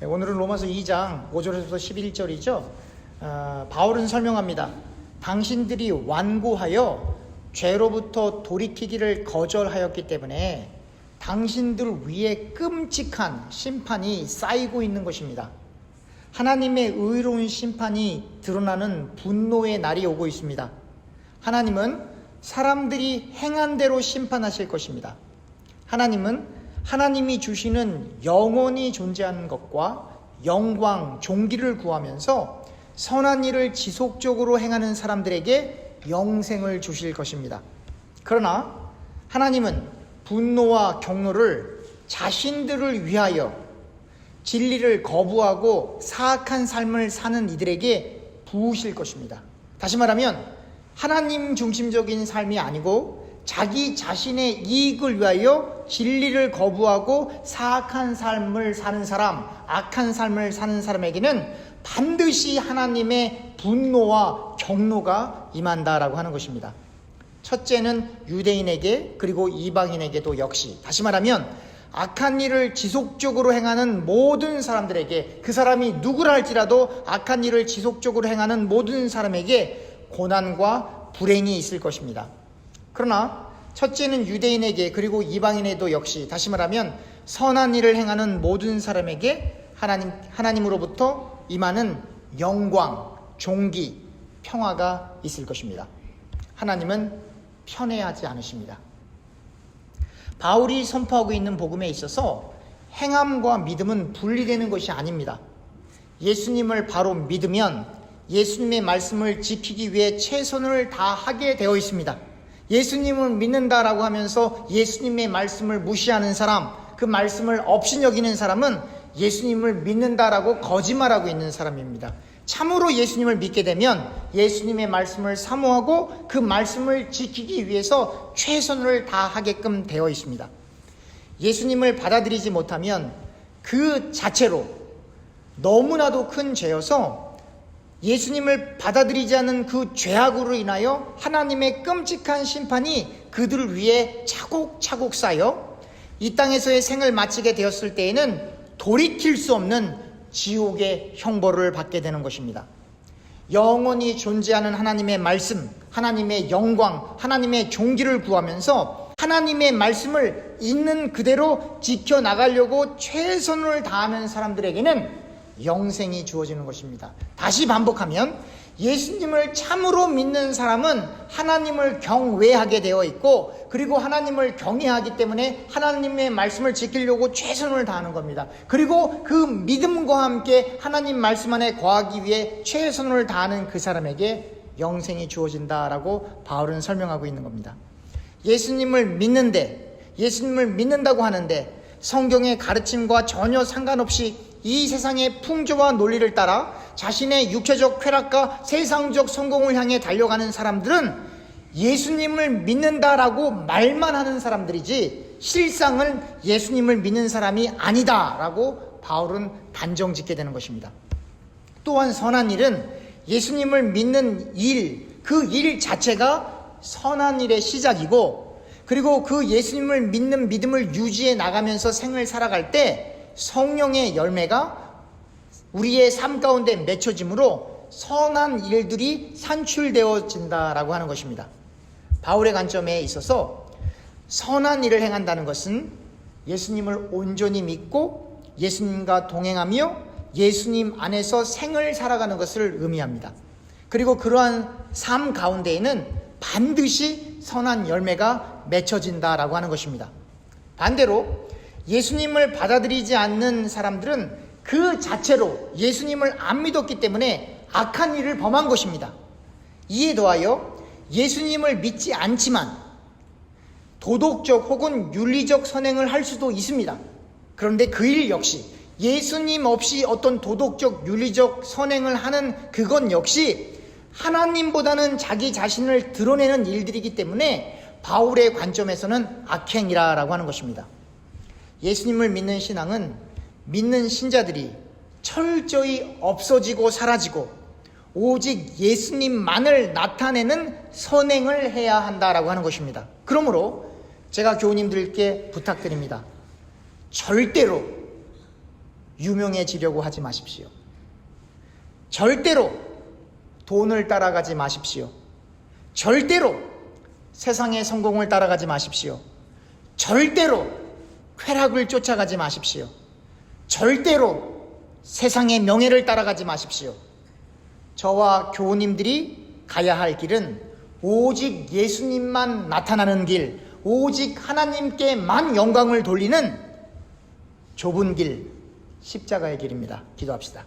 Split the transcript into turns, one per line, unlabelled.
오늘은 로마서 2장 5절에서 11절이죠. 바울은 설명합니다. 당신들이 완고하여 죄로부터 돌이키기를 거절하였기 때문에 당신들 위에 끔찍한 심판이 쌓이고 있는 것입니다. 하나님의 의로운 심판이 드러나는 분노의 날이 오고 있습니다. 하나님은 사람들이 행한 대로 심판하실 것입니다. 하나님은 하나님이 주시는 영원히 존재하는 것과 영광, 존귀를 구하면서 선한 일을 지속적으로 행하는 사람들에게 영생을 주실 것입니다. 그러나 하나님은 분노와 경노를 자신들을 위하여 진리를 거부하고 사악한 삶을 사는 이들에게 부으실 것입니다. 다시 말하면 하나님 중심적인 삶이 아니고 자기 자신의 이익을 위하여 진리를 거부하고 사악한 삶을 사는 사람, 악한 삶을 사는 사람에게는 반드시 하나님의 분노와 경노가 임한다라고 하는 것입니다. 첫째는 유대인에게 그리고 이방인에게도 역시, 다시 말하면 악한 일을 지속적으로 행하는 모든 사람들에게, 그 사람이 누구라 할지라도 악한 일을 지속적으로 행하는 모든 사람에게 고난과 불행이 있을 것입니다. 그러나 첫째는 유대인에게 그리고 이방인에도 역시, 다시 말하면 선한 일을 행하는 모든 사람에게 하나님으로부터 임하는 영광, 존귀, 평화가 있을 것입니다. 하나님은 편애하지 않으십니다. 바울이 선포하고 있는 복음에 있어서 행함과 믿음은 분리되는 것이 아닙니다. 예수님을 바로 믿으면 예수님의 말씀을 지키기 위해 최선을 다하게 되어 있습니다. 예수님을 믿는다라고 하면서 예수님의 말씀을 무시하는 사람, 그 말씀을 업신여기는 사람은 예수님을 믿는다라고 거짓말하고 있는 사람입니다. 참으로 예수님을 믿게 되면 예수님의 말씀을 사모하고 그 말씀을 지키기 위해서 최선을 다하게끔 되어 있습니다. 예수님을 받아들이지 못하면 그 자체로 너무나도 큰 죄여서 예수님을 받아들이지 않은 그 죄악으로 인하여 하나님의 끔찍한 심판이 그들을 위해 차곡차곡 쌓여 이 땅에서의 생을 마치게 되었을 때에는 돌이킬 수 없는 지옥의 형벌을 받게 되는 것입니다. 영원히 존재하는 하나님의 말씀, 하나님의 영광, 하나님의 존귀를 구하면서 하나님의 말씀을 있는 그대로 지켜나가려고 최선을 다하는 사람들에게는 영생이 주어지는 것입니다. 다시 반복하면 예수님을 참으로 믿는 사람은 하나님을 경외하게 되어 있고, 그리고 하나님을 경외하기 때문에 하나님의 말씀을 지키려고 최선을 다하는 겁니다. 그리고 그 믿음과 함께 하나님 말씀 안에 거하기 위해 최선을 다하는 그 사람에게 영생이 주어진다라고 바울은 설명하고 있는 겁니다. 예수님을 믿는다고 하는데 성경의 가르침과 전혀 상관없이 이 세상의 풍조와 논리를 따라 자신의 육체적 쾌락과 세상적 성공을 향해 달려가는 사람들은 예수님을 믿는다라고 말만 하는 사람들이지 실상은 예수님을 믿는 사람이 아니다라고 바울은 단정짓게 되는 것입니다. 또한 선한 일은 예수님을 믿는 일, 그 일 자체가 선한 일의 시작이고, 그리고 그 예수님을 믿는 믿음을 유지해 나가면서 생을 살아갈 때 성령의 열매가 우리의 삶 가운데 맺혀짐으로 선한 일들이 산출되어진다라고 하는 것입니다. 바울의 관점에 있어서 선한 일을 행한다는 것은 예수님을 온전히 믿고 예수님과 동행하며 예수님 안에서 생을 살아가는 것을 의미합니다. 그리고 그러한 삶 가운데에는 반드시 선한 열매가 맺혀진다라고 하는 것입니다. 반대로 예수님을 받아들이지 않는 사람들은 그 자체로 예수님을 안 믿었기 때문에 악한 일을 범한 것입니다. 이에 더하여 예수님을 믿지 않지만 도덕적 혹은 윤리적 선행을 할 수도 있습니다. 그런데 그 일 역시 예수님 없이 어떤 도덕적 윤리적 선행을 하는 그것 역시 하나님보다는 자기 자신을 드러내는 일들이기 때문에 바울의 관점에서는 악행이라고 하는 것입니다. 예수님을 믿는 신앙은 믿는 신자들이 철저히 없어지고 사라지고 오직 예수님만을 나타내는 선행을 해야 한다라고 하는 것입니다. 그러므로 제가 교우님들께 부탁드립니다. 절대로 유명해지려고 하지 마십시오. 절대로 돈을 따라가지 마십시오. 절대로 세상의 성공을 따라가지 마십시오. 절대로 쾌락을 쫓아가지 마십시오. 절대로 세상의 명예를 따라가지 마십시오. 저와 교우님들이 가야 할 길은 오직 예수님만 나타나는 길, 오직 하나님께만 영광을 돌리는 좁은 길, 십자가의 길입니다. 기도합시다.